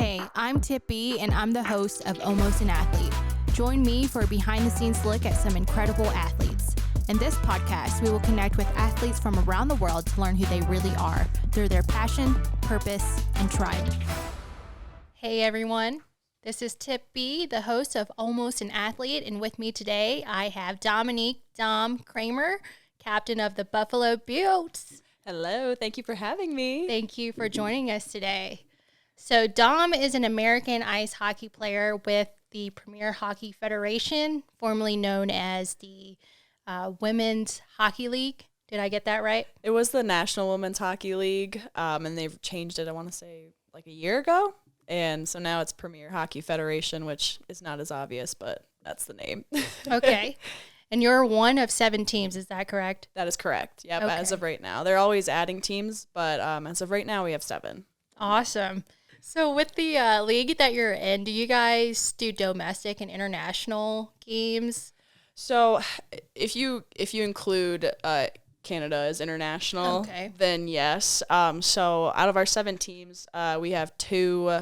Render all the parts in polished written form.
Hey, I'm Tip B, and I'm the host of Almost an Athlete. Join me for a behind-the-scenes look at some incredible athletes. In this podcast, we will connect with athletes from around the world to learn who they really are through their passion, purpose, and tribe. Hey, everyone. This is Tip B, the host of Almost an Athlete, and with me today, I have Dom Kremer, captain of the Buffalo Beauts. Hello, thank you for having me. Thank you for joining us today. So Dom is an American ice hockey player with the Premier Hockey Federation, formerly known as the Women's Hockey League. Did I get that right? It was the National Women's Hockey League, and they've changed it, I want to say, like a year ago. And so now it's Premier Hockey Federation, which is not as obvious, but that's the name. Okay. And you're one of 7 teams, is that correct? That is correct. Yep, Okay. As of right now. They're always adding teams, but as of right now, we have 7. Awesome. So with the league that you're in, do you guys do domestic and international games? So if you include Canada as international, Okay. then yes. So out of our 7 teams, we have 2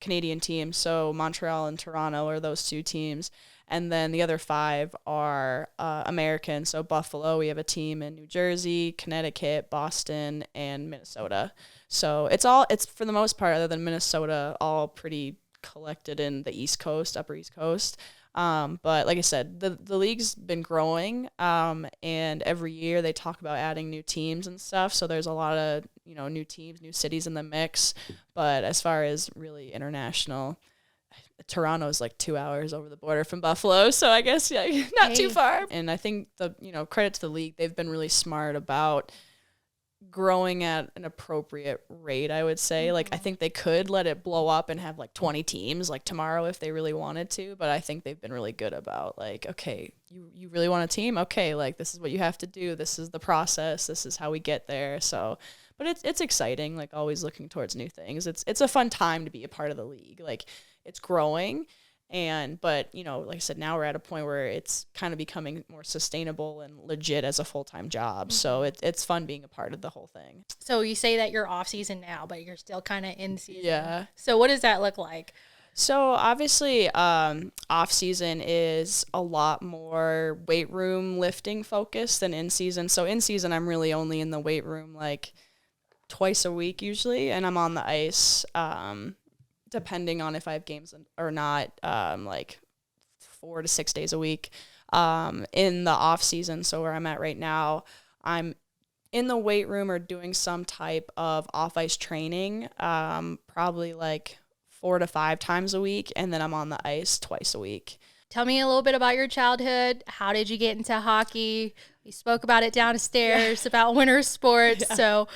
Canadian teams. So Montreal and Toronto are those 2 teams. And then the other 5 are American. So Buffalo, we have a team in New Jersey, Connecticut, Boston, and Minnesota. So it's for the most part, other than Minnesota, all pretty collected in the East Coast, Upper East Coast. But like I said, the league's been growing, and every year they talk about adding new teams and stuff. So there's a lot of, new teams, new cities in the mix. But as far as really international, Toronto is like 2 hours over the border from Buffalo. So I guess, yeah, not too far. And I think credit to the league, they've been really smart about growing at an appropriate rate, I would say. Mm-hmm. Like, I think they could let it blow up and have like 20 teams like tomorrow if they really wanted to, but I think they've been really good about like, okay, you really want a team? Okay, like this is what you have to do. This is the process. This is how we get there. So, but it's exciting, like always looking towards new things. It's a fun time to be a part of the league. Like it's growing. But like I said, now we're at a point where it's kind of becoming more sustainable and legit as a full-time job. Mm-hmm. So it's fun being a part of the whole thing. So you say that you're off season now, but you're still kind of in season. Yeah. So what does that look like? So obviously, off season is a lot more weight room lifting focused than in season. So in season, I'm really only in the weight room like twice a week usually, and I'm on the ice, depending on if I have games or not, like 4 to 6 days a week. In the off season, so where I'm at right now, I'm in the weight room or doing some type of off ice training, probably like 4 to 5 times a week, and then I'm on the ice twice a week. Tell me a little bit about your childhood. How did you get into hockey? We spoke about it downstairs about winter sports. Yeah. So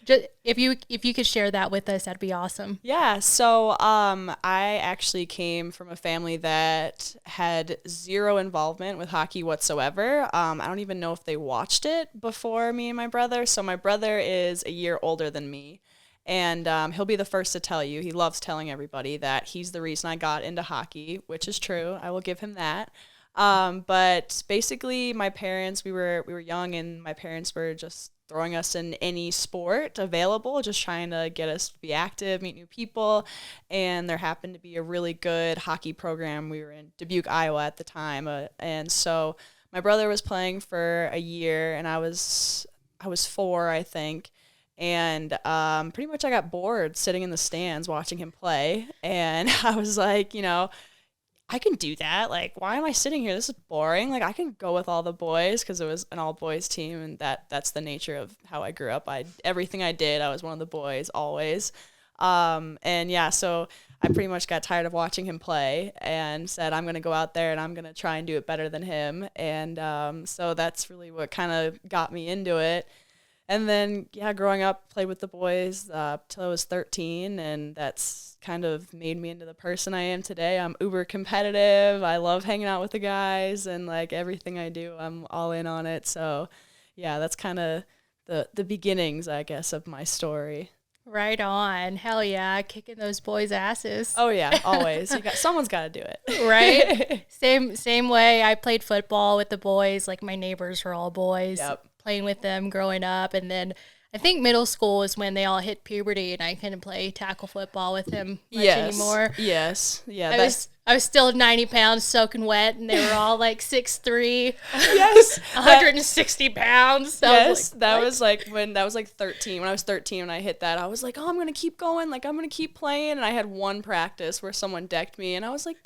just, if you could share that with us, that'd be awesome. Yeah, so I actually came from a family that had 0 involvement with hockey whatsoever. I don't even know if they watched it before me and my brother. So my brother is a year older than me, and he'll be the first to tell you. He loves telling everybody that he's the reason I got into hockey, which is true. I will give him that. But basically, my parents, we were young, and my parents were just throwing us in any sport available, just trying to get us to be active, meet new people. And there happened to be a really good hockey program. We were in Dubuque, Iowa at the time. And so my brother was playing for a year, and I was 4, I think. And pretty much I got bored sitting in the stands watching him play. And I was like, I can do that. Like, why am I sitting here? This is boring. Like, I can go with all the boys, because it was an all-boys team, and that's the nature of how I grew up. Everything I did, I was one of the boys, always. And yeah, so I pretty much got tired of watching him play and said, I'm going to go out there and I'm going to try and do it better than him. And so that's really what kind of got me into it. And then, yeah, growing up, played with the boys till I was 13, and that's kind of made me into the person I am today. I'm uber competitive. I love hanging out with the guys, and like everything I do, I'm all in on it. So, yeah, that's kind of the beginnings, I guess, of my story. Right on. Hell yeah, kicking those boys' asses. Oh yeah, always. Someone's got to do it. Right? Same way. I played football with the boys. Like my neighbors were all boys. Yep. Playing with them growing up, and then I think middle school is when they all hit puberty, and I couldn't play tackle football with him much anymore. Yes. Yeah. I was still 90 pounds soaking wet, and they were all like 6'3", Yes. 160 pounds. So Yes. That was like 13. When I was 13, when I hit that, I was like, oh, I'm going to keep going. Like, I'm going to keep playing. And I had one practice where someone decked me, and I was like,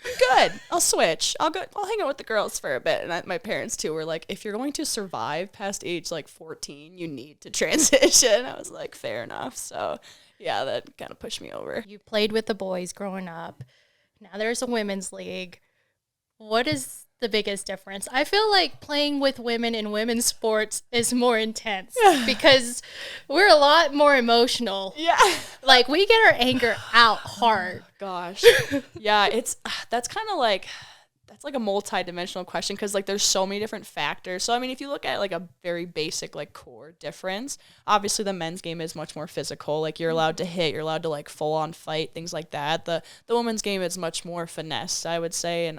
I'm good. I'll switch. I'll hang out with the girls for a bit. And my parents too were like, if you're going to survive past age like 14, you need to transition. I was like, fair enough. So yeah, that kind of pushed me over. You played with the boys growing up. Now there's a women's league. What is the biggest difference? I feel like playing with women in women's sports is more intense because we're a lot more emotional. Yeah. Like, we get our anger out hard. Gosh. Yeah, that's like a multi-dimensional question because like there's so many different factors. So I mean, if you look at like a very basic like core difference, obviously the men's game is much more physical. Like, you're allowed to hit, you're allowed to like full on fight, things like that. The women's game is much more finesse, I would say, and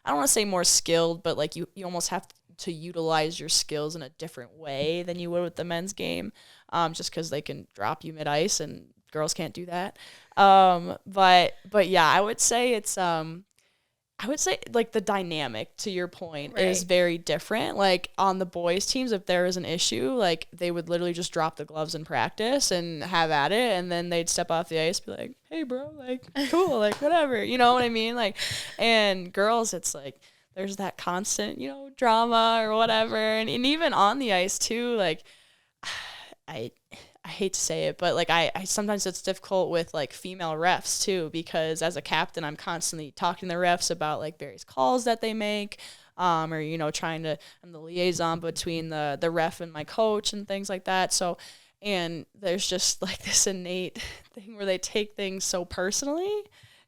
I don't want to say more skilled, but like you almost have to utilize your skills in a different way than you would with the men's game, just because they can drop you mid-ice and girls can't do that. But yeah, I would say like the dynamic, to your point, is very different. Like, on the boys teams, if there was an issue, like they would literally just drop the gloves in practice and have at it, and then they'd step off the ice, be like, hey bro, like cool, like whatever, you know what I mean? Like, and girls, it's like there's that constant, drama or whatever, and even on the ice too, like I hate to say it, but like I sometimes it's difficult with like female refs too, because as a captain, I'm constantly talking to the refs about like various calls that they make, or trying to, I'm the liaison between the ref and my coach and things like that. So, and there's just like this innate thing where they take things so personally,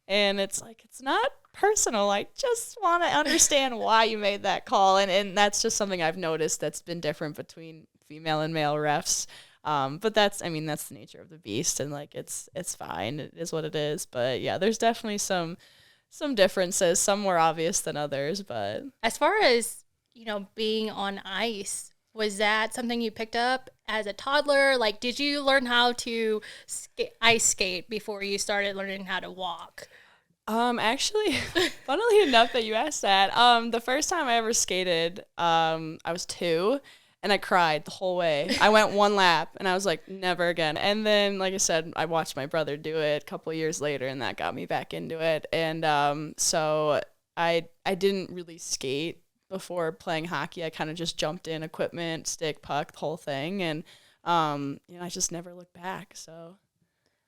and it's like, it's not personal. I just want to understand why you made that call, and that's just something I've noticed that's been different between female and male refs. But that's the nature of the beast, and like it's fine. It is what it is. But yeah, there's definitely some differences, some more obvious than others. But as far as, being on ice, was that something you picked up as a toddler? Like, did you learn how to ice skate before you started learning how to walk? Actually, funnily enough that you asked that, the first time I ever skated, I was 2. And I cried the whole way. I went one lap, and I was like, never again. And then, like I said, I watched my brother do it a couple of years later, and that got me back into it. And so I didn't really skate before playing hockey. I kind of just jumped in, equipment, stick, puck, the whole thing. And, I just never looked back. So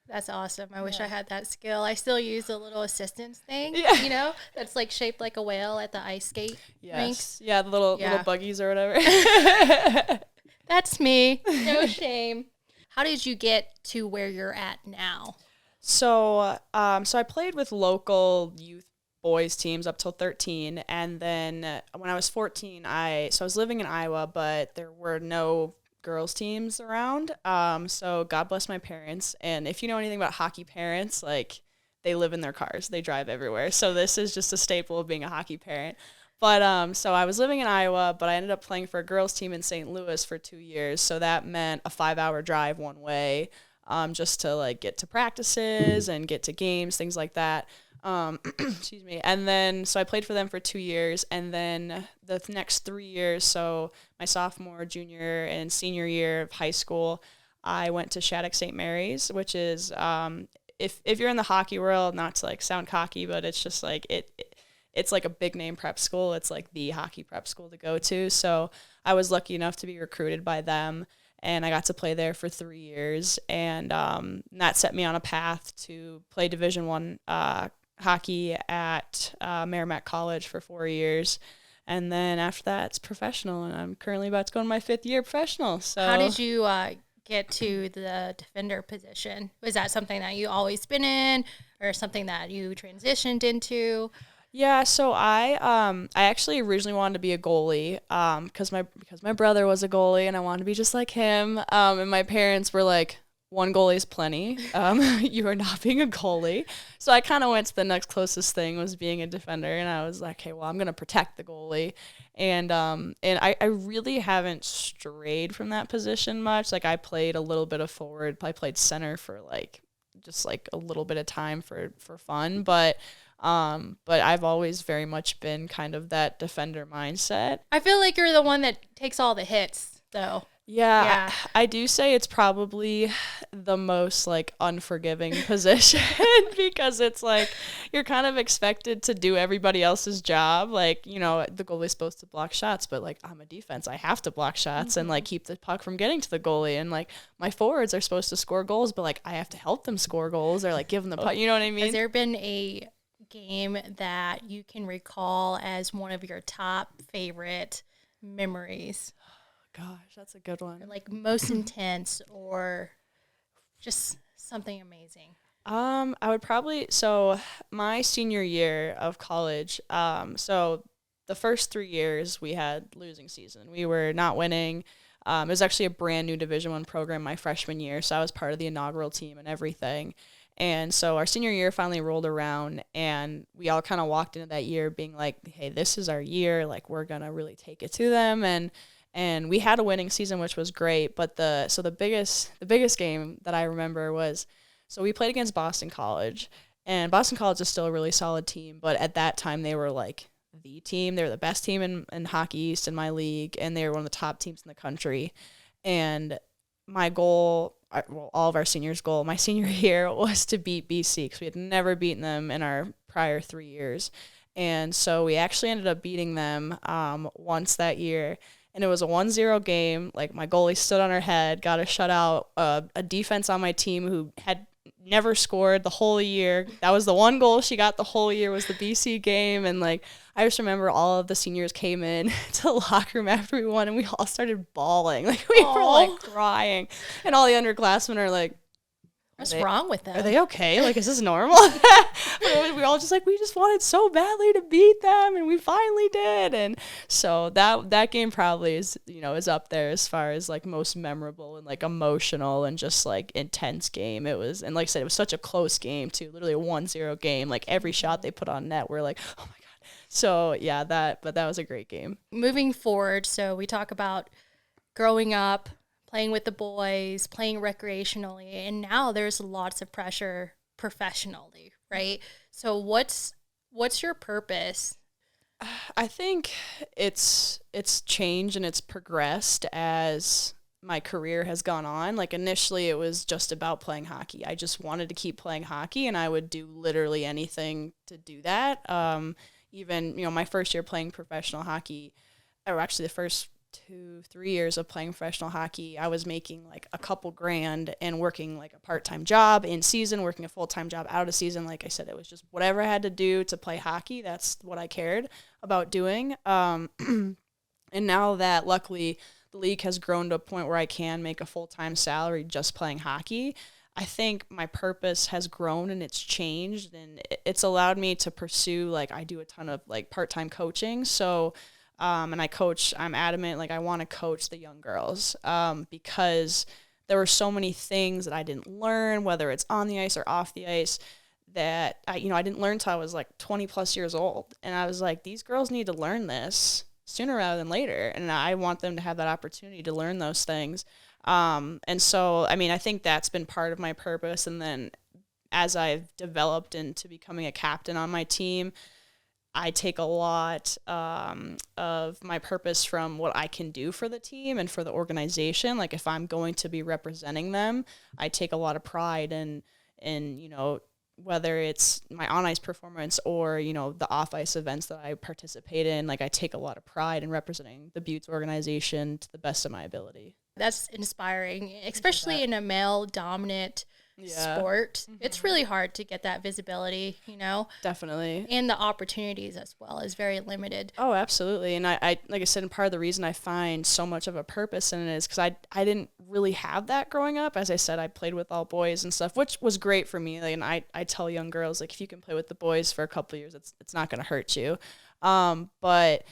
that's awesome. I wish I had that skill. I still use a little assistance thing, that's like shaped like a whale at the ice skate rinks. Yeah, the little buggies or whatever. That's me. No shame. How did you get to where you're at now? So I played with local youth boys teams up till 13, and then when I was 14, I was living in Iowa, but there were no girls teams around, so God bless my parents. And if you know anything about hockey parents, like, they live in their cars, they drive everywhere, so this is just a staple of being a hockey parent. But so I was living in Iowa, but I ended up playing for a girls team in St. Louis for 2 years, so that meant a 5-hour drive one way, just to like get to practices and get to games, things like that. Excuse me. And then, so I played for them for 2 years, and then the next 3 years, so my sophomore, junior, and senior year of high school, I went to Shattuck St. Mary's, which is, if you're in the hockey world, not to like sound cocky, but it's just like, it's like a big name prep school. It's like the hockey prep school to go to. So I was lucky enough to be recruited by them, and I got to play there for 3 years, and that set me on a path to play Division I hockey at Merrimack College for 4 years, and then after that it's professional, and I'm currently about to go in my 5th year professional. So how did you get to the defender position? Was that something that you always been in, or something that you transitioned into? Yeah, so I actually originally wanted to be a goalie, because my brother was a goalie, and I wanted to be just like him, and my parents were like, one goalie is plenty. You are not being a goalie. So I kind of went to the next closest thing, was being a defender. And I was like, okay, well, I'm going to protect the goalie. And I really haven't strayed from that position much. Like, I played a little bit of forward. I played center for just a little bit of time for fun. But I've always very much been kind of that defender mindset. I feel like you're the one that takes all the hits, though. Yeah. I do say it's probably the most unforgiving position because it's you're kind of expected to do everybody else's job. The goalie's supposed to block shots, but I'm a defense. I have to block shots and keep the puck from getting to the goalie. And my forwards are supposed to score goals, but I have to help them score goals or give them the puck. You know what I mean? Has there been a game that you can recall as one of your top favorite memories? Gosh, that's a good one. Or most intense or just something amazing. I would probably, my senior year of college, so the first 3 years we had losing season. We were not winning. It was actually a brand new Division I program my freshman year, so I was part of the inaugural team and everything. And so our senior year finally rolled around, and we all kind of walked into that year being like, hey, this is our year. We're going to really take it to them. And we had a winning season, which was great. But the biggest game that I remember was, so we played against Boston College, and Boston College is still a really solid team. But at that time, they were the team. They were the best team in Hockey East in my league, and they were one of the top teams in the country. And my goal, all of our seniors' goal, my senior year was to beat BC because we had never beaten them in our prior 3 years. And so we actually ended up beating them once that year. And it was a 1-0 game. My goalie stood on her head, got a shutout. A defense on my team who had never scored the whole year. That was the one goal she got the whole year, was the BC game. And I just remember all of the seniors came in to the locker room after we won, and we all started bawling. We were crying. And all the underclassmen are what's wrong with them? Are they okay? Is this normal? We were all just we just wanted so badly to beat them, and we finally did. And so that game probably is up there as far as most memorable and emotional and just intense game. It was, and like I said, it was such a close game too. Literally a 1-0 game. Every shot they put on net, we're oh my god. So yeah, that was a great game. Moving forward, so we talk about growing up, playing with the boys, playing recreationally, and now there's lots of pressure professionally, right? So what's your purpose? I think it's changed and it's progressed as my career has gone on. Initially it was just about playing hockey. I just wanted to keep playing hockey, and I would do literally anything to do that. Even, my first year playing professional hockey, or actually the first 2-3 years of playing professional hockey, I was making a couple grand and working a part-time job in season, working a full-time job out of season. Like I said, it was just whatever I had to do to play hockey. That's what I cared about doing. And now that luckily the league has grown to a point where I can make a full-time salary just playing hockey, I think my purpose has grown and it's changed, and it's allowed me to pursue, I do a ton of part-time coaching. So and I'm adamant, I want to coach the young girls because there were so many things that I didn't learn, whether it's on the ice or off the ice, that I didn't learn till I was 20 plus years old. And I was these girls need to learn this sooner rather than later. And I want them to have that opportunity to learn those things. And so, I think that's been part of my purpose. And then as I've developed into becoming a captain on my team, I take a lot of my purpose from what I can do for the team and for the organization. If I'm going to be representing them, I take a lot of pride in whether it's my on-ice performance or, the off-ice events that I participate in. I take a lot of pride in representing the Beauts organization to the best of my ability. That's inspiring, especially in a male-dominant sport. Mm-hmm. It's really hard to get that visibility, Definitely. And the opportunities as well is very limited. Oh, absolutely. And I like I said, and part of the reason I find so much of a purpose in it is because I didn't really have that growing up. As I said, I played with all boys and stuff, which was great for me. And I tell young girls, if you can play with the boys for a couple of years, it's not going to hurt you. But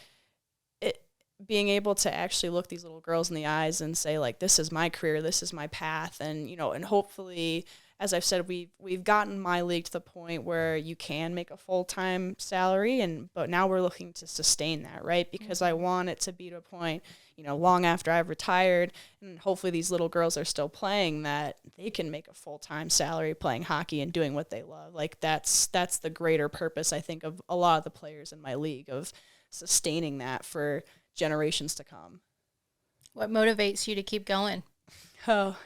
being able to actually look these little girls in the eyes and say, like, this is my career, this is my path. And, and hopefully, as I've said, we've gotten my league to the point where you can make a full-time salary, but now we're looking to sustain that, right? Because I want it to be to a point, long after I've retired, and hopefully these little girls are still playing, that they can make a full-time salary playing hockey and doing what they love. Like, that's the greater purpose, I think, of a lot of the players in my league, of sustaining that for generations to come. What motivates you to keep going? Oh,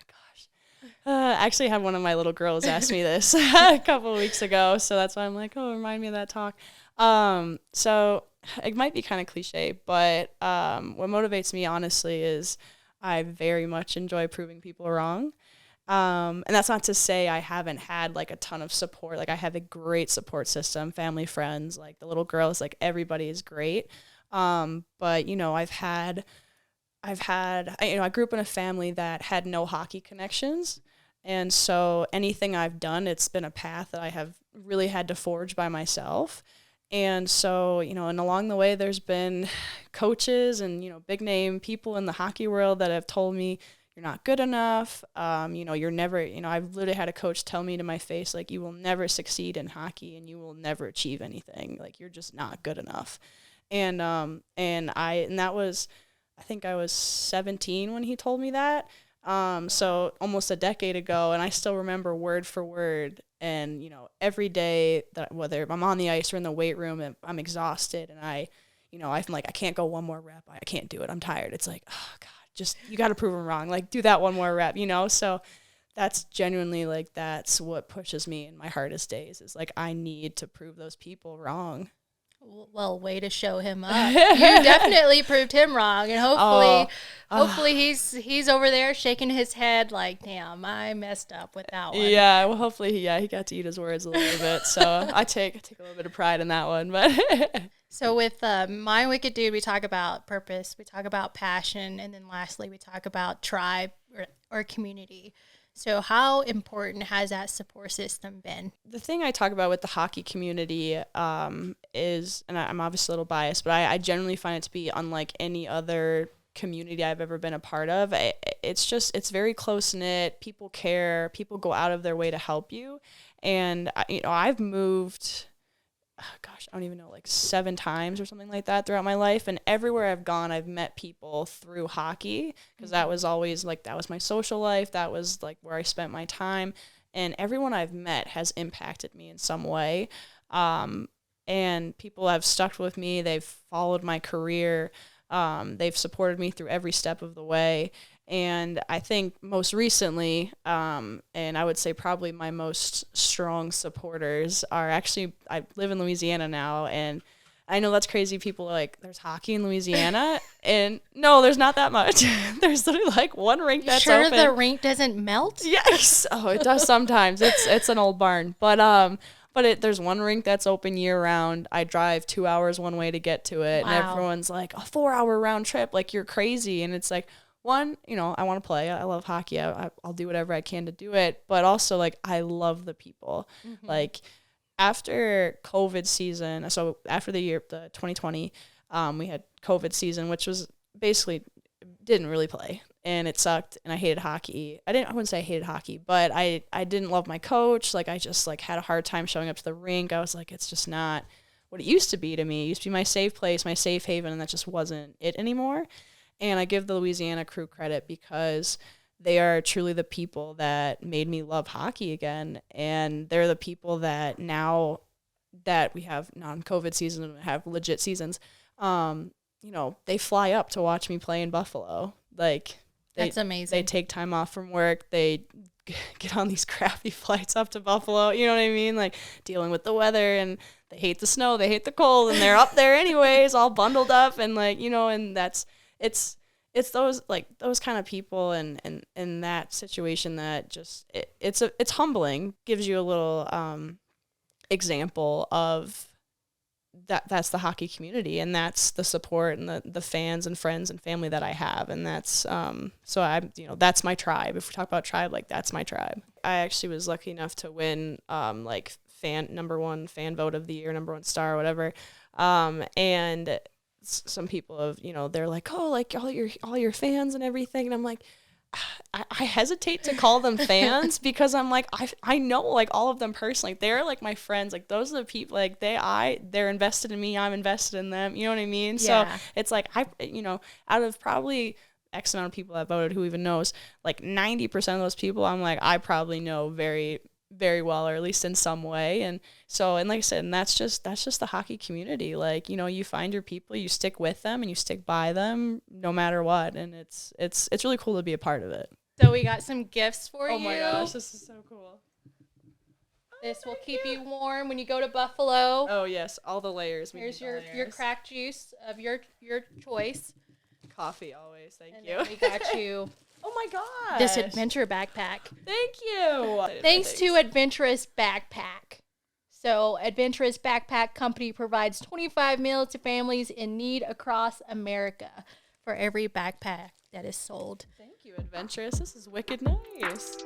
I actually had one of my little girls ask me this a couple of weeks ago, so that's why I'm like, oh, remind me of that talk. So it might be kind of cliche, but what motivates me, honestly, is I very much enjoy proving people wrong. And that's not to say I haven't had, like, a ton of support. Like, I have a great support system, family, friends, like, the little girls, like, everybody is great. But, I grew up in a family that had no hockey connections. And so anything I've done, it's been a path that I have really had to forge by myself. And so, and along the way, there's been coaches and, big name people in the hockey world that have told me, you're not good enough. You're never, I've literally had a coach tell me to my face, like, you will never succeed in hockey and you will never achieve anything. Like, you're just not good enough. And that was, I think I was 17 when he told me that. So almost a decade ago, and I still remember word for word. And, every day that, whether I'm on the ice or in the weight room, and I'm exhausted and I'm like, I can't go one more rep. I can't do it. I'm tired. It's like, oh God, just, you got to prove them wrong. Like, do that one more rep, so that's genuinely, like, that's what pushes me in my hardest days, is like, I need to prove those people wrong. Well, way to show him up. You definitely proved him wrong, and hopefully he's over there shaking his head like, damn, I messed up with that one. Yeah, well, hopefully he got to eat his words a little bit. So I take a little bit of pride in that one. But so with My Wicked Dude, we talk about purpose, we talk about passion, and then lastly, we talk about tribe or community. So how important has that support system been? The thing I talk about with the hockey community is, and I'm obviously a little biased, but I generally find it to be unlike any other community I've ever been a part of. It's very close-knit. People care. People go out of their way to help you. And, I've moved, I don't even know, like 7 times or something like that throughout my life. And everywhere I've gone, I've met people through hockey, because that was always, like, that was my social life. That was, like, where I spent my time. And everyone I've met has impacted me in some way. And people have stuck with me. They've followed my career. They've supported me through every step of the way. And I think most recently, and I would say probably my most strong supporters are actually, I live in Louisiana now, and I know that's crazy. People are like, there's hockey in Louisiana? And no, there's not that much. There's literally like one rink that's sure open. The rink doesn't melt? Yes. Oh, it does sometimes. It's an old barn. But there's one rink that's open year round. I drive 2 hours one way to get to it. Wow. And everyone's like, a 4-hour round trip. Like, you're crazy. And it's like, one, I want to play. I love hockey. I'll do whatever I can to do it. But also, like, I love the people. Mm-hmm. Like, after COVID season, so after the 2020, we had COVID season, which was basically didn't really play. And it sucked, and I hated hockey. I wouldn't say I hated hockey, but I didn't love my coach. Like, I just, like, had a hard time showing up to the rink. I was like, it's just not what it used to be to me. It used to be my safe place, my safe haven, and that just wasn't it anymore. And I give the Louisiana crew credit, because they are truly the people that made me love hockey again. And they're the people that now that we have non-COVID season and have legit seasons, they fly up to watch me play in Buffalo. Like, that's amazing. They take time off from work. They get on these crappy flights up to Buffalo. You know what I mean? Like, dealing with the weather, and they hate the snow, they hate the cold, and they're up there anyways, all bundled up, and like, and it's those kind of people and that situation that just it's humbling. Gives you a little example of that's the hockey community, and that's the support and the fans and friends and family that I have, and that's so I'm that's my tribe. If we talk about tribe, like, that's my tribe. I actually was lucky enough to win number one fan vote of the year, number one star or whatever, and some people have, you know, they're like, oh, like all your fans and everything. And I'm like, I hesitate to call them fans because I'm like, I know like all of them personally. Like, they're like my friends. Like, those are the people, like they're invested in me. I'm invested in them. You know what I mean? Yeah. So it's like, you know, out of probably X amount of people that voted, who even knows, like 90% of those people, I'm like, I probably know very, very well, or at least in some way. And so, and like I said, and that's just the hockey community. Like, you know, you find your people, you stick with them, and you stick by them no matter what. And it's really cool to be a part of it. So we got some gifts for you. Oh my gosh, this is so cool. This will keep you warm when you go to Buffalo. Oh yes, all the layers. Here's your crack juice of your choice. Coffee always. Thank And you. then we got you Oh my god. this adventure backpack. Thank you. Thanks to Adventurous Backpack. So, Adventurous Backpack Company provides 25 meals to families in need across America for every backpack that is sold. Thank you, Adventurous. This is wicked nice.